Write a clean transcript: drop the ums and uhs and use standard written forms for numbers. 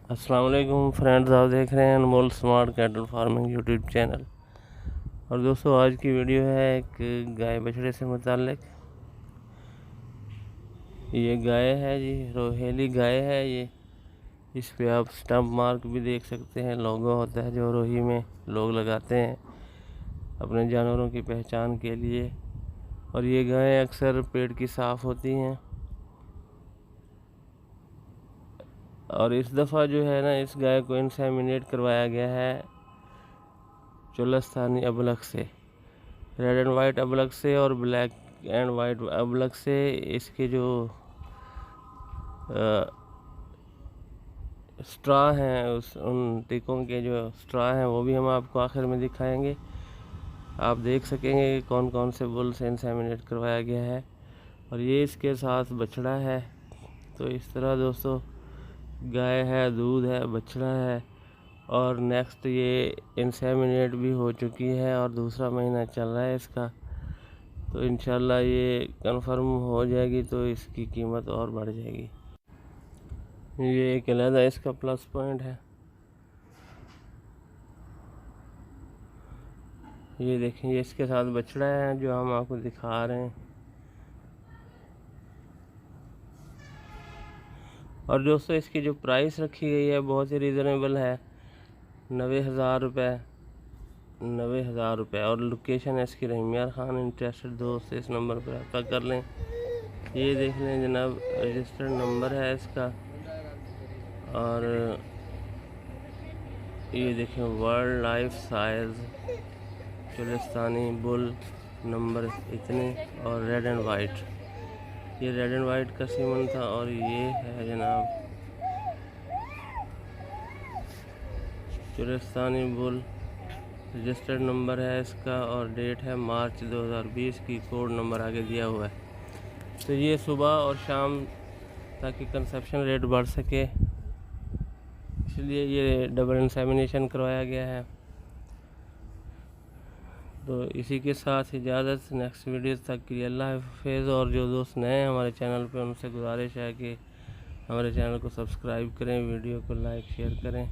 अस्सलाम वालेकुम फ्रेंड्स, आप देख रहे हैं Anmol smart cattle farming YouTube channel. और दोस्तों, आज की वीडियो है एक गाय बछड़े से मुताल्लिक। ये गाय है जी, रोहेली गाय है ये। इस पे आप स्टम्प मार्क भी देख सकते हैं, लोगो होता है जो रोही में लोग लगाते हैं अपने जानवरों की पहचान के लिए। और ये गायें अक्सर पेट की साफ़ होती हैं। और इस दफ़ा जो है ना, इस गाय को इंसेमिनेट करवाया गया है चोलस्तानी अबलख से, रेड एंड वाइट अबलख से और ब्लैक एंड वाइट अबलख से। इसके जो स्ट्रा हैं, उन टीकों के जो स्ट्रा हैं वो भी हम आपको आखिर में दिखाएंगे। आप देख सकेंगे कि कौन कौन से बुल से इंसेमिनेट करवाया गया है। और ये इसके साथ बछड़ा है। तो इस तरह दोस्तों, गाय है, दूध है, बछड़ा है और नेक्स्ट ये इंसेमिनेट भी हो चुकी है और दूसरा महीना चल रहा है इसका। तो इंशाल्लाह ये कंफर्म हो जाएगी तो इसकी कीमत और बढ़ जाएगी। ये एक अलग इसका प्लस पॉइंट है। ये देखें, ये इसके साथ बछड़ा है जो हम आपको दिखा रहे हैं। और दोस्तों, इसकी जो प्राइस रखी गई है बहुत ही रीज़नेबल है, 90,000 रुपये। 90,000 रुपये। और लोकेशन है इसकी रहीमियार खान। इंटरेस्टेड दोस्त इस नंबर पर रब्ता कर लें। ये देख लें जनाब, रजिस्टर्ड नंबर है इसका। और ये देखें, world life size Cholistani bull number इतने, और रेड एंड वाइट। ये रेड एंड वाइट का सीमन था। और ये है जनाब चोलिस्तानी बुल, रजिस्टर्ड नंबर है इसका और डेट है मार्च 2020 की। कोड नंबर आगे दिया हुआ है। तो ये सुबह और शाम ताकि कंसेप्शन रेट बढ़ सके, इसलिए ये डबल इंसेमिनेशन करवाया गया है। तो इसी के साथ इजाज़त, नेक्स्ट वीडियो तक के लिए अल्लाह हाफ़िज़। और जो दोस्त नए हैं हमारे चैनल पे, उनसे गुजारिश है कि हमारे चैनल को सब्सक्राइब करें, वीडियो को लाइक शेयर करें।